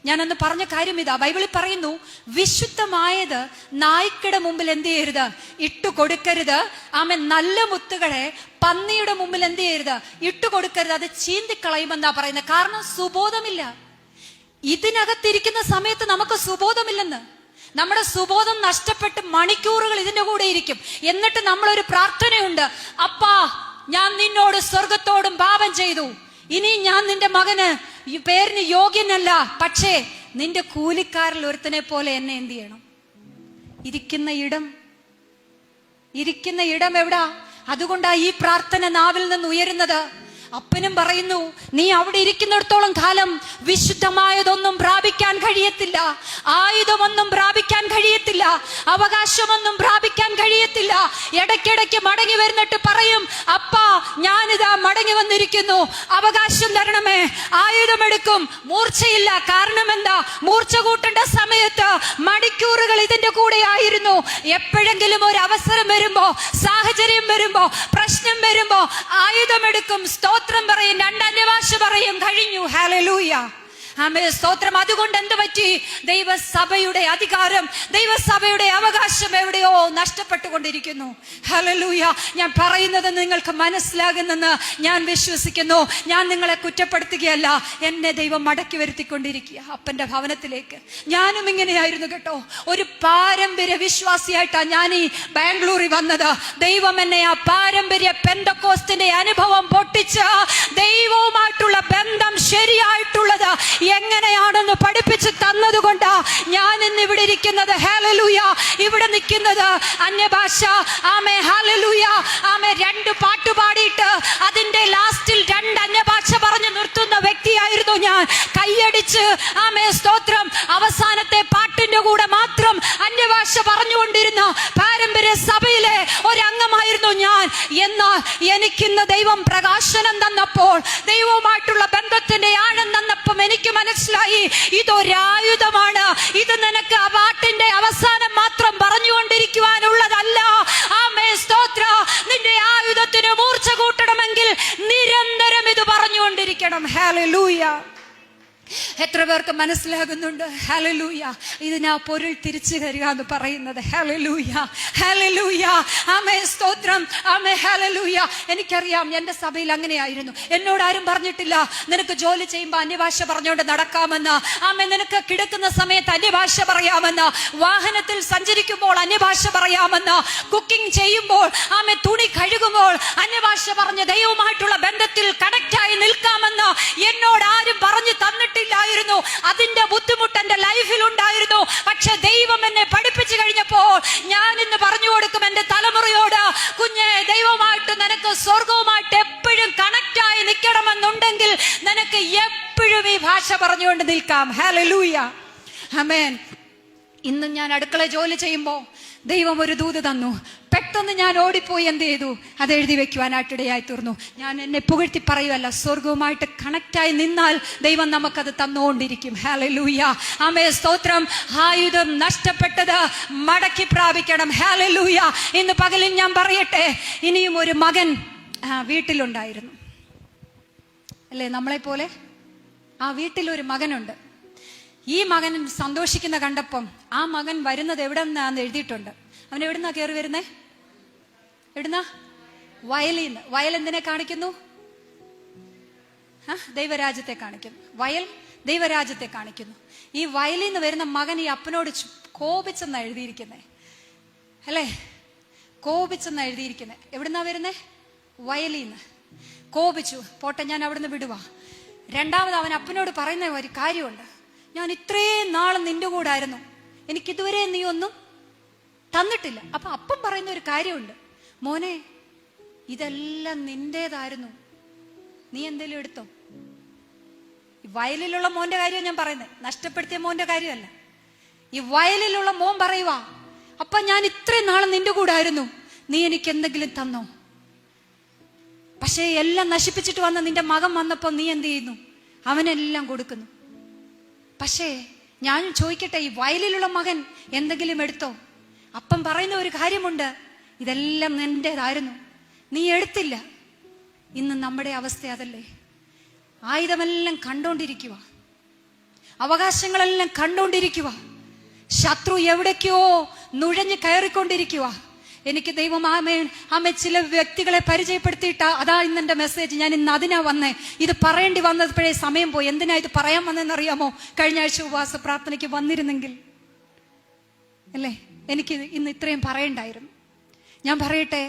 ഞാനന്ന് പറഞ്ഞ കാര്യം ഇതാ. ബൈബിളിൽ പറയുന്നു, വിശുദ്ധമായത് നായ്ക്കയുടെ മുമ്പിൽ എന്ത് ചെയ്യരുത്? ഇട്ടുകൊടുക്കരുത്. ആമേൻ. നല്ല മുത്തുകളെ പന്നിയുടെ മുമ്പിൽ എന്ത് ചെയ്യരുത്? ഇട്ടുകൊടുക്കരുത്. അത് ചീന്തിക്കളയുമെന്നാ പറയുന്നത്. കാരണം സുബോധമില്ല. ഇതിനകത്തിരിക്കുന്ന സമയത്ത് നമുക്ക് സുബോധമില്ലെന്ന്. നമ്മുടെ സുബോധം നഷ്ടപ്പെട്ട് മണിക്കൂറുകൾ ഇതിന്റെ കൂടെ ഇരിക്കും. എന്നിട്ട് നമ്മളൊരു പ്രാർത്ഥനയുണ്ട്, അപ്പാ ഞാൻ നിന്നോട് സ്വർഗത്തോടും പാപം ചെയ്തു, ഇനി ഞാൻ നിന്റെ മകന് പേരിന് യോഗ്യനല്ല, പക്ഷേ നിന്റെ കൂലിക്കാരിൽ ഒരുത്തനെ പോലെ എന്നെ എന്ത് ചെയ്യണം? ഇരിക്കുന്ന ഇടം എവിടാ? അതുകൊണ്ടാ ഈ പ്രാർത്ഥന നാവിൽ നിന്ന് ഉയരുന്നത്. അപ്പനും പറയുന്നു, നീ അവിടെ ഇരിക്കുന്നിടത്തോളം കാലം വിശുദ്ധമായതൊന്നും പ്രാപിക്കാൻ കഴിയത്തില്ല, ആയുധമൊന്നും പ്രാപിക്കാൻ കഴിയത്തില്ല, അവകാശമൊന്നും പ്രാപിക്കാൻ കഴിയത്തില്ല. ഇടയ്ക്കിടയ്ക്ക് മടങ്ങി വരുന്നിട്ട് പറയും, അപ്പാ ഞാനിതാ മടങ്ങി വന്നിരിക്കുന്നു, അവകാശം തരണമേ. ആയുധമെടുക്കും, മൂർച്ചയില്ല. കാരണം എന്താ? മൂർച്ച കൂട്ടേണ്ട സമയത്ത് മണിക്കൂറുകൾ ഇതിന്റെ കൂടെ ആയിരുന്നു. എപ്പോഴെങ്കിലും ഒരു അവസരം വരുമ്പോ, സാഹചര്യം വരുമ്പോ, പ്രശ്നം വരുമ്പോ ആയുധമെടുക്കും, സ്തോത്രം പറയും, രണ്ട് അന്യഭാഷ പറയും, കഴിഞ്ഞു. ഹല്ലേലൂയ, ആമേൻ, സ്തോത്രം. അതുകൊണ്ട് എന്ത് പറ്റി? ദൈവസഭയുടെ അധികാരം, ദൈവസഭയുടെ അവകാശം എവിടെയോ നഷ്ടപ്പെട്ടുകൊണ്ടിരിക്കുന്നു. ഹല്ലേലൂയ. ഞാൻ പറയുന്നത് നിങ്ങൾക്ക് മനസ്സിലാകുന്നെന്ന് ഞാൻ വിശ്വസിക്കുന്നു. ഞാൻ നിങ്ങളെ കുറ്റപ്പെടുത്തുകയല്ല. എന്നെ ദൈവം മടക്കി വരുത്തിക്കൊണ്ടിരിക്കുക അപ്പന്റെ ഭവനത്തിലേക്ക്. ഞാനും ഇങ്ങനെയായിരുന്നു കേട്ടോ. ഒരു പാരമ്പര്യ വിശ്വാസിയായിട്ടാണ് ഞാൻ ഈ ബാംഗ്ലൂരിൽ വന്നത്. ദൈവം എന്നെ ആ പാരമ്പര്യ പെന്തക്കോസ്തിന്റെ അനുഭവം പൊട്ടിച്ച് ദൈവവുമായിട്ടുള്ള ബന്ധം ശരിയായിട്ടുള്ളത് എങ്ങനെയാണെന്ന് പഠിപ്പിച്ച് തന്നതുകൊണ്ടാ ഞാൻ ഇന്ന് ഇവിടെ ഇരിക്കുന്നത്. ഹല്ലേലൂയ. ഇവിടെ നിൽക്കുന്നത് അന്യഭാഷ. ആമേ, ഹല്ലേലൂയ. ആമേ, 2 പാട്ട് പാടിയിട്ട് അതിന്റെ ലാസ്റ്റിൽ 2 അന്യഭാഷ പറഞ്ഞു നിർത്തുന്ന വ്യക്തിയായിരുന്നു ഞാൻ. കൈയടിച്ച്, ആമേ, സ്തോത്രം, അവസാനത്തെ പാട്ടിന്റെ കൂടെ മാത്രം അന്യഭാഷ പറഞ്ഞുകൊണ്ടിരുന്ന പാരമ്പര്യ സഭയിലെ ഒരംഗമായിരുന്നു ഞാൻ. എന്നാൽ എനിക്കിന്ന് ദൈവം പ്രകാശനം തന്നപ്പോൾ, ദൈവവുമായിട്ടുള്ള ബന്ധത്തിന്റെ ആഴം തന്നപ്പോൾ എനിക്ക് മനസ്സിലായി, ഇതൊരായുധമാണ്. ഇത് നിനക്ക് ആ പാട്ടിന്റെ അവസാനം മാത്രം പറഞ്ഞുകൊണ്ടിരിക്കുവാനുള്ളതല്ല. ആമേ, സ്തോത്ര. നിന്റെ ആയുധത്തിന് മൂർച്ച കൂട്ടണമെങ്കിൽ നിരന്തരം ഇത് പറഞ്ഞുകൊണ്ടിരിക്കണം. ഹല്ലേലൂയ. എത്ര പേർക്ക് മനസ്സിലാകുന്നുണ്ട്? ഹല്ലേലൂയ. ഇതിനാ പൊരുൾ തിരിച്ചു തരിക എന്ന് പറയുന്നത്. Hallelujah, hallelujah. ആമേ, സ്തോത്രം. ആമേ, ഹല്ലേലൂയ. എനിക്കറിയാം, എന്റെ സഭയിൽ അങ്ങനെയായിരുന്നു. എന്നോട് ആരും പറഞ്ഞിട്ടില്ല, നിനക്ക് ജോലി ചെയ്യുമ്പോൾ അന്യഭാഷ പറഞ്ഞുകൊണ്ട് നടക്കാമെന്ന്. ആമേ, നിനക്ക് കിടക്കുന്ന സമയത്ത് അന്യഭാഷ പറയാമെന്ന്, വാഹനത്തിൽ സഞ്ചരിക്കുമ്പോൾ അന്യഭാഷ പറയാമെന്ന്, കുക്കിംഗ് ചെയ്യുമ്പോൾ, ആമേ, തുണി കഴുകുമ്പോൾ അന്യഭാഷ പറഞ്ഞ് ദൈവവുമായിട്ടുള്ള ബന്ധത്തിൽ കണക്റ്റായി നിൽക്കാമെന്ന് എന്നോട് ആരും പറഞ്ഞു തന്നിട്ടില്ല. അതിന്റെ ബുദ്ധിമുട്ട് എന്റെ ലൈഫിൽ ഉണ്ടായിരുന്നു. പക്ഷെ ദൈവം എന്നെ പഠിപ്പിച്ചു കഴിഞ്ഞപ്പോൾ ഞാൻ ഇന്ന് പറഞ്ഞു കൊടുക്കും എന്റെ തലമുറയോട്, കുഞ്ഞെ, ദൈവമായിട്ട് നിനക്ക് സ്വർഗവുമായിട്ട് എപ്പോഴും കണക്റ്റായി നിൽക്കണമെന്നുണ്ടെങ്കിൽ നിനക്ക് എപ്പോഴും ഈ ഭാഷ പറഞ്ഞുകൊണ്ട് നിൽക്കാം. ഹല്ലേലൂയ, ആമേൻ. ഇന്ന് ഞാൻ അടുക്കള ജോലി ചെയ്യുമ്പോ ദൈവം ഒരു ദൂത് തന്നു. പെട്ടെന്ന് ഞാൻ ഓടിപ്പോയി എന്ത് ചെയ്തു? അത് എഴുതി വെക്കുവാനായിട്ടിടയായി തീർന്നു. ഞാൻ എന്നെ പുകഴ്ത്തി പറയുമല്ല, സ്വർഗവുമായിട്ട് കണക്റ്റായി നിന്നാൽ ദൈവം നമുക്കത് തന്നുകൊണ്ടിരിക്കും. ഹല്ലേലൂയ, ആമേ, സ്തോത്രം. ആയുധം നഷ്ടപ്പെട്ടത് മടക്കി പ്രാപിക്കണം. ഹല്ലേലൂയ. ഇന്ന് പകലിൽ ഞാൻ പറയട്ടെ, ഇനിയും ഒരു മകൻ വീട്ടിലുണ്ടായിരുന്നു അല്ലേ? നമ്മളെ പോലെ ആ വീട്ടിലൊരു മകനുണ്ട്. ഈ മകൻ സന്തോഷിക്കുന്ന കണ്ടപ്പം ആ മകൻ വരുന്നത് എവിടെ നിന്നാന്ന് എഴുതിയിട്ടുണ്ട്. അവൻ എവിടുന്നാ കയറി വരുന്നേ? എവിടുന്നാ? വയലിന്ന്. വയൽ എന്തിനെ കാണിക്കുന്നു? ദൈവരാജ്യത്തെ കാണിക്കുന്നു. വയൽ ദൈവരാജ്യത്തെ കാണിക്കുന്നു. ഈ വയലിൽ നിന്ന് വരുന്ന മകൻ ഈ അപ്പനോട് കോപിച്ചെന്നാ എഴുതിയിരിക്കുന്നേ അല്ലേ? കോപിച്ചെന്നാ എഴുതിയിരിക്കുന്നേ. എവിടുന്നാ വരുന്നേ? വയലിൽ നിന്ന്. കോപിച്ചു. പോട്ടെ, ഞാൻ അവിടുന്ന് വിടുവാ. രണ്ടാമത് അവൻ അപ്പനോട് പറയുന്ന ഒരു കാര്യമുണ്ട്. ഞാൻ ഇത്രയും നാളും നിന്റെ കൂടെ ആയിരുന്നു, എനിക്കിതുവരെ നീ ഒന്നും തന്നിട്ടില്ല. അപ്പൊ അപ്പം പറയുന്ന ഒരു കാര്യമുണ്ട്, മോനെ, ഇതെല്ലാം നിന്റേതായിരുന്നു, നീ എന്തേലും എടുത്തോ. ഈ വയലിലുള്ള മോന്റെ കാര്യം ഞാൻ പറയുന്നത്, നഷ്ടപ്പെടുത്തിയ മോന്റെ കാര്യമല്ല. ഈ വയലിലുള്ള മോൻ പറയുവാ, അപ്പൊ ഞാൻ ഇത്രയും നാളും നിന്റെ കൂടെ ആയിരുന്നു, നീ എനിക്ക് എന്തെങ്കിലും തന്നോ? പക്ഷേ എല്ലാം നശിപ്പിച്ചിട്ട് വന്ന നിന്റെ മകൻ വന്നപ്പോ നീ എന്ത് ചെയ്യുന്നു? അവനെല്ലാം കൊടുക്കുന്നു. പക്ഷേ ഞാൻ ചോദിക്കട്ടെ, ഈ വയലിലുള്ള മകൻ എന്തെങ്കിലും എടുത്തോ? അപ്പം പറയുന്ന ഒരു കാര്യമുണ്ട്, ഇതെല്ലാം നിന്റേതായിരുന്നു, നീ എടുത്തില്ല. ഇന്ന് നമ്മുടെ അവസ്ഥ അതല്ലേ? ആയുധമെല്ലാം കണ്ടോണ്ടിരിക്കുക. അവകാശങ്ങളെല്ലാം കണ്ടുകൊണ്ടിരിക്കുക. ശത്രു എവിടേക്കോ നുഴഞ്ഞു കയറിക്കൊണ്ടിരിക്കുക. എനിക്ക് ദൈവം ആമേ ചില വ്യക്തികളെ പരിചയപ്പെടുത്തിയിട്ട അതാ ഇന്നെന്റെ മെസ്സേജ്. ഞാൻ ഇന്ന് അതിനാ വന്നേ. ഇത് പറയേണ്ടി വന്നപ്പോഴേ സമയം പോയി. എന്തിനാ ഇത് പറയാൻ വന്നതെന്നറിയാമോ? കഴിഞ്ഞ ആഴ്ച ഉപവാസ പ്രാർത്ഥനയ്ക്ക് വന്നിരുന്നെങ്കിൽ അല്ലേ എനിക്ക് ഇന്ന് ഇത്രയും പറയണ്ടായിരുന്നു. ഞാൻ പറയട്ടെ,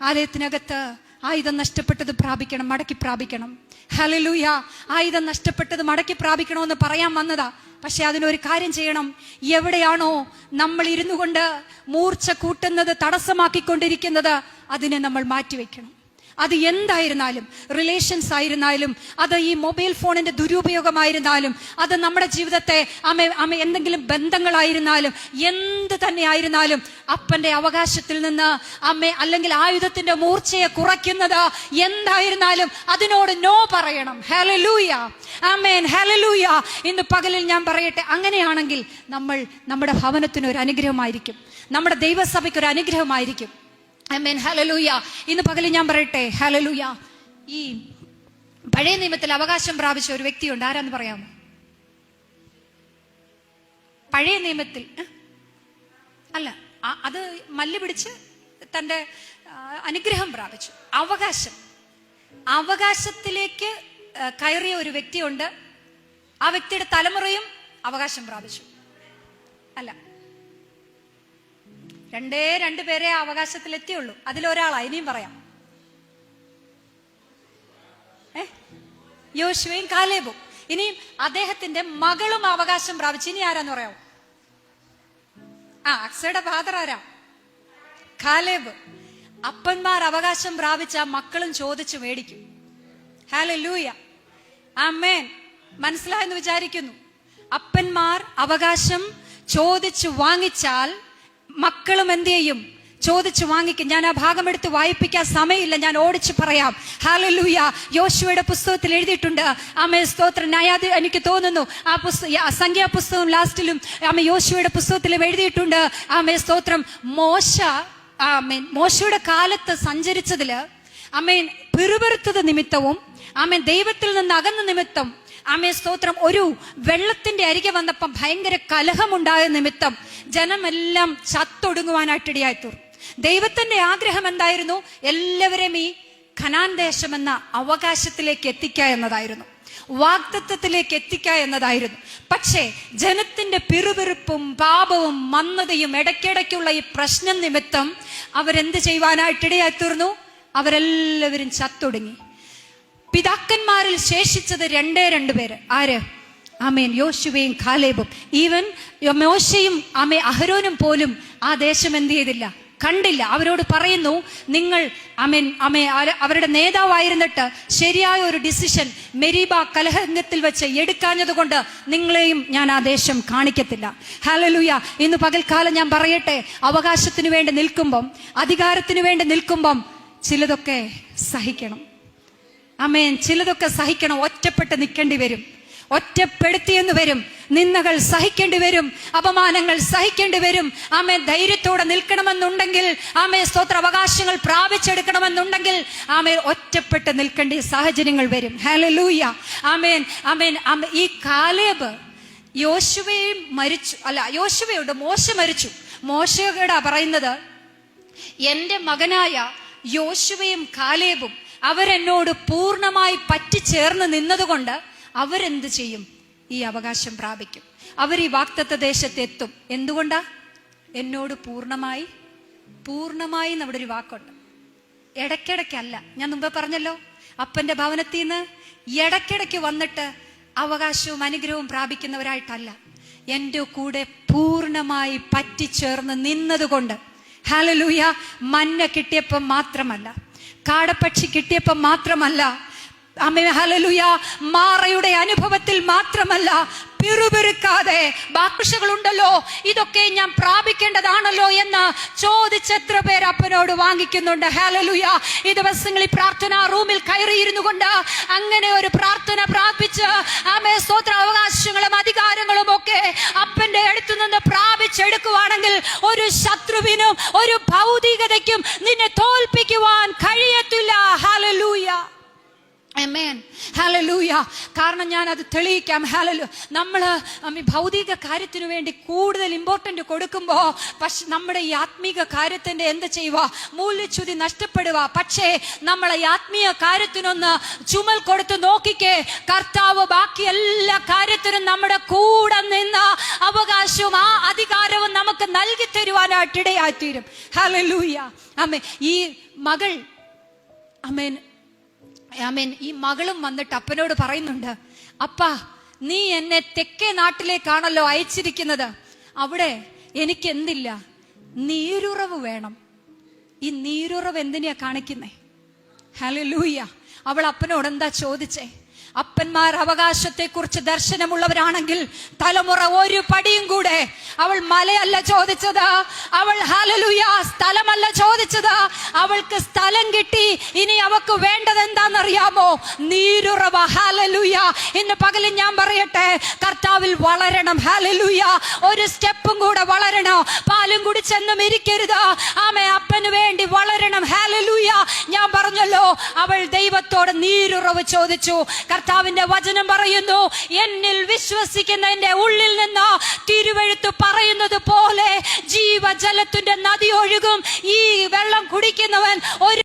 ആലയത്തിനകത്ത് ആയുധം നഷ്ടപ്പെട്ടത് പ്രാപിക്കണം, മടക്കി പ്രാപിക്കണം. ഹല്ലേലൂയ. ആയുധം നഷ്ടപ്പെട്ടത് മടക്കി പ്രാപിക്കണമെന്ന് പറയാൻ വന്നതാ. പക്ഷെ അതിനൊരു കാര്യം ചെയ്യണം. എവിടെയാണോ നമ്മൾ ഇരുന്നു കൊണ്ട് മൂർച്ച കൂട്ടുന്നത്, തടസ്സമാക്കിക്കൊണ്ടിരിക്കുന്നത്, അതിനെ നമ്മൾ മാറ്റിവെക്കണം. അത് എന്തായിരുന്നാലും, റിലേഷൻസ് ആയിരുന്നാലും, അത് ഈ മൊബൈൽ ഫോണിന്റെ ദുരുപയോഗമായിരുന്നാലും, അത് നമ്മുടെ ജീവിതത്തെ എന്തെങ്കിലും ബന്ധങ്ങളായിരുന്നാലും, എന്ത് തന്നെ ആയിരുന്നാലും, അപ്പന്റെ അവകാശത്തിൽ നിന്ന് അല്ലെങ്കിൽ ആയുധത്തിന്റെ മൂർച്ചയെ കുറയ്ക്കുന്നത് എന്തായിരുന്നാലും അതിനോട് നോ പറയണം. ഹല്ലേലൂയ, ആമേൻ, ഹല്ലേലൂയ. ഇന്ന് പകലിൽ ഞാൻ പറയട്ടെ, അങ്ങനെയാണെങ്കിൽ നമ്മൾ നമ്മുടെ ഭവനത്തിന് ഒരു അനുഗ്രഹമായിരിക്കും, നമ്മുടെ ദൈവസഭയ്ക്ക് ഒരു അനുഗ്രഹമായിരിക്കും. ആമേൻ, ഹല്ലേലൂയ. ഇന്ന് പകലിൽ ഞാൻ പറയട്ടെ, ഹല്ലേലൂയ. ഈ പഴയ നിയമത്തിൽ അവകാശം പ്രാപിച്ച ഒരു വ്യക്തിയുണ്ട്. ആരാന്ന് പറയാമോ? പഴയ നിയമത്തിൽ അല്ല, അത് മല്ല് പിടിച്ച് തന്റെ അനുഗ്രഹം പ്രാപിച്ചു. അവകാശത്തിലേക്ക് കയറിയ ഒരു വ്യക്തിയുണ്ട്. ആ വ്യക്തിയുടെ തലമുറയും അവകാശം പ്രാപിച്ചു. അല്ല, രണ്ടു പേരെ അവകാശത്തിൽ എത്തിയുള്ളൂ. അതിലൊരാളാ, ഇനിയും പറയാം. യോശുവയും കാലേബും. ഇനിയും അദ്ദേഹത്തിന്റെ മകളും അവകാശം പ്രാപിച്ചു. ഇനി ആരാന്ന് പറയാമോ? അക്സയുടെ ഫാദർ ആരാ? കാലേബ്. അപ്പന്മാർ അവകാശം പ്രാപിച്ച മക്കളും ചോദിച്ചു മേടിക്കും. ഹല്ലേലൂയ, ആമേൻ. മനസ്സിലായെന്ന് വിചാരിക്കുന്നു. അപ്പന്മാർ അവകാശം ചോദിച്ചു വാങ്ങിച്ചാൽ മക്കളും എന്ത് ചെയ്യും? ചോദിച്ചു വാങ്ങിക്കും. ഞാൻ ആ ഭാഗം എടുത്ത് വായിപ്പിക്കാൻ സമയമില്ല, ഞാൻ ഓടിച്ചു പറയാം. ഹല്ലേലൂയ. യോശുവയുടെ പുസ്തകത്തിൽ എഴുതിയിട്ടുണ്ട്. ആമേ, സ്തോത്രം. എനിക്ക് തോന്നുന്നു ആ സംഖ്യാപുസ്തകം ലാസ്റ്റിലും യോശുവയുടെ പുസ്തകത്തിലും എഴുതിയിട്ടുണ്ട്. ആമേ, സ്തോത്രം. മോശയുടെ കാലത്ത് സഞ്ചരിച്ചതില് പിറുപിറുത്തത് നിമിത്തവും ദൈവത്തിൽ നിന്ന് അകന്ന നിമിത്തം സ്തോത്രം ഒരു വെള്ളത്തിന്റെ അരികെ വന്നപ്പം ഭയങ്കര കലഹമുണ്ടായ നിമിത്തം ജനമെല്ലാം ചത്തൊടുങ്ങുവാനായിട്ടിടയായി തീർന്നു. ദൈവത്തിന്റെ ആഗ്രഹം എന്തായിരുന്നു? എല്ലാവരെയും ഈ ഖനാൻ ദേശം എന്ന അവകാശത്തിലേക്ക് എത്തിക്കുക എന്നതായിരുന്നു, വാഗ്ദത്തത്തിലേക്ക് എത്തിക്കുക എന്നതായിരുന്നു. പക്ഷേ ജനത്തിന്റെ പിറുപിറുപ്പും പാപവും മന്ദതയും ഇടയ്ക്കിടയ്ക്കുള്ള ഈ പ്രശ്നം നിമിത്തം അവരെന്ത് ചെയ്യുവാനായിട്ടിടയായി തീർന്നു? അവരെല്ലാവരും ചത്തൊടുങ്ങി. പിതാക്കന്മാരിൽ ശേഷിച്ചത് രണ്ടു പേര്. ആര്? യോശുവയും കാലേബും. ഈവൻ മോശയും അഹരോനും പോലും ആ ദേശം എന്ത് ചെയ്തില്ല? കണ്ടില്ല. അവരോട് പറയുന്നു, നിങ്ങൾ അവരുടെ നേതാവായിരുന്നിട്ട് ശരിയായ ഒരു ഡിസിഷൻ മെരീബ കലഹത്തിൽ വെച്ച് എടുക്കാഞ്ഞത് കൊണ്ട് നിങ്ങളെയും ഞാൻ ആ ദേശം കാണിക്കത്തില്ല. ഹല്ലേലൂയ. ഇന്ന് പകൽക്കാലം ഞാൻ പറയട്ടെ, അവകാശത്തിന് വേണ്ടി നിൽക്കുമ്പം, അധികാരത്തിന് വേണ്ടി നിൽക്കുമ്പം ചിലതൊക്കെ സഹിക്കണം. ചിലതൊക്കെ സഹിക്കണം. ഒറ്റപ്പെട്ട് നിൽക്കേണ്ടി വരും, ഒറ്റപ്പെടുത്തിയെന്ന് വരും, നിന്ദകൾ സഹിക്കേണ്ടി വരും, അപമാനങ്ങൾ സഹിക്കേണ്ടി വരും. ധൈര്യത്തോടെ നിൽക്കണമെന്നുണ്ടെങ്കിൽ, സ്തോത്ര അവകാശങ്ങൾ പ്രാപിച്ചെടുക്കണമെന്നുണ്ടെങ്കിൽ ഒറ്റപ്പെട്ട് നിൽക്കേണ്ട സാഹചര്യങ്ങൾ വരും. ഹല്ലേലൂയ, ആമേൻ, ആമേൻ. ഈ കാലേബ് യോശുവയും മരിച്ചു. അല്ല, യോശുവയോട് മോശ മരിച്ചു. മോശയോടാ പറയുന്നത്, എന്റെ മകനായ യോശുവയും കാലേബും അവരെന്നോട് പൂർണ്ണമായി പറ്റിച്ചേർന്ന് നിന്നതുകൊണ്ട് അവരെന്ത് ചെയ്യും? ഈ അവകാശം പ്രാപിക്കും. അവർ ഈ വാഗ്ദത്ത ദേശത്തെത്തും. എന്തുകൊണ്ടാ? എന്നോട് പൂർണ്ണമായി നമ്മുടെ ഒരു വാക്കുണ്ട്. ഇടയ്ക്കിടയ്ക്കല്ല. ഞാൻ മുമ്പ് പറഞ്ഞല്ലോ, അപ്പന്റെ ഭവനത്തിൽ നിന്ന് ഇടയ്ക്കിടയ്ക്ക് വന്നിട്ട് അവകാശവും അനുഗ്രഹവും പ്രാപിക്കുന്നവരായിട്ടല്ല, എൻ്റെ കൂടെ പൂർണ്ണമായി പറ്റിച്ചേർന്ന് നിന്നതുകൊണ്ട്. ഹല്ലേലൂയ. മന്ന കിട്ടിയപ്പം മാത്രമല്ല, കാടപ്പക്ഷി കിട്ടിയപ്പം മാത്രമല്ല, ഹല്ലേലൂയ, മാറയുടെ അനുഭവത്തിൽ മാത്രമല്ല, പിറുപിറുക്കാതെ ഭാഷകളുണ്ടല്ലോ, ഇതൊക്കെ ഞാൻ പ്രാപിക്കേണ്ടതാണല്ലോ എന്ന് ചോദിച്ചെത്ര പേര് അപ്പനോട് വാങ്ങിക്കുന്നുണ്ട്. ഹല്ലേലൂയ. ഈ ദിവസങ്ങളിൽ പ്രാർത്ഥനാ റൂമിൽ കയറിയിരുന്നു കൊണ്ട് അങ്ങനെ ഒരു പ്രാർത്ഥന പ്രാപിച്ച് സ്തോത്ര അവകാശങ്ങളും അധികാരങ്ങളും ഒക്കെ അപ്പന്റെ അടുത്തു നിന്ന് പ്രാപിച്ചെടുക്കുവാണെങ്കിൽ ഒരു ശത്രുവിനും ഒരു ഭൗതികതയ്ക്കും നിന്നെ തോൽപ്പിക്കുവാൻ കഴിയത്തില്ല. ഹല്ലേലൂയ, ആമേൻ. ഹല്ലേലൂയ. കാരണം ഞാൻ അത് തെളിയിക്കാം. ഹല്ലേലൂയ. നമ്മള് ഭൗതിക കാര്യത്തിനു വേണ്ടി കൂടുതൽ ഇമ്പോർട്ടന്റ് കൊടുക്കുമ്പോ പക്ഷെ നമ്മുടെ ഈ ആത്മീക കാര്യത്തിന്റെ എന്ത് ചെയ്യുക, മൂല്യച്യുതി നഷ്ടപ്പെടുക. പക്ഷേ നമ്മളെ ആത്മീയ കാര്യത്തിനൊന്ന് ചുമൽ കൊടുത്ത് നോക്കിക്കേ, കർത്താവ് ബാക്കി എല്ലാ കാര്യത്തിനും നമ്മുടെ കൂടെ നിന്ന് അവകാശവും ആ അധികാരവും നമുക്ക് നൽകി തരുവാനായിട്ട് ഇടയായിത്തീരും. ഹല്ലേലൂയ. ആമേൻ. ഈ മകൾ ആമേൻ ആമേൻ ഈ മകളും വന്നിട്ട് അപ്പനോട് പറയുന്നുണ്ട്, അപ്പാ നീ എന്നെ തെക്കേ നാട്ടിലേക്കാണല്ലോ അയച്ചിരിക്കുന്നത്, അവിടെ എനിക്ക് എന്തില്ല, നീരുറവ് വേണം. ഈ നീരുറവ് എന്തിനാ കാണിക്കുന്നേ? ഹല്ലേലൂയ. അവൾ അപ്പനോട് എന്താ ചോദിച്ചേ? അപ്പന്മാർ അവകാശത്തെ കുറിച്ച് ദർശനമുള്ളവരാണെങ്കിൽ തലമുറ ഒരു പടിയും കൂടെ. അവൾ മലയല്ല ചോദിച്ചത്, അവൾ ഹല്ലേലൂയ സ്ഥലമല്ല ചോദിച്ചത്, അവൾക്ക് സ്ഥലം കിട്ടി. ഇനി അവൾക്ക് വേണ്ടത് എന്താണെന്നറിയാമോ? നീരുറവ. ഹല്ലേലൂയ. ഇന്ന് പകലിൽ ഞാൻ പറയട്ടെ, കർത്താവിൽ വളരണം. ഹല്ലേലൂയ. ഒരു സ്റ്റെപ്പും കൂടെ വളരണം. പാലും കുടിച്ചെന്നും ഇരിക്കരുത്. ആമേ, അപ്പന് വേണ്ടി വളരണം. ഹല്ലേലൂയ. ഞാൻ പറഞ്ഞല്ലോ, അവൾ ദൈവത്തോട് നീരുറവ് ചോദിച്ചു. കർത്താവിന്റെ വചനം പറയുന്നു, എന്നിൽ വിശ്വസിക്കുന്നതിന്റെ ഉള്ളിൽ നിന്ന് തിരുവെഴുത്ത് പറയുന്നത് പോലെ ജീവജലത്തിന്റെ നദി ഒഴുകും. ഈ വെള്ളം കുടിക്കുന്നവൻ ഒരു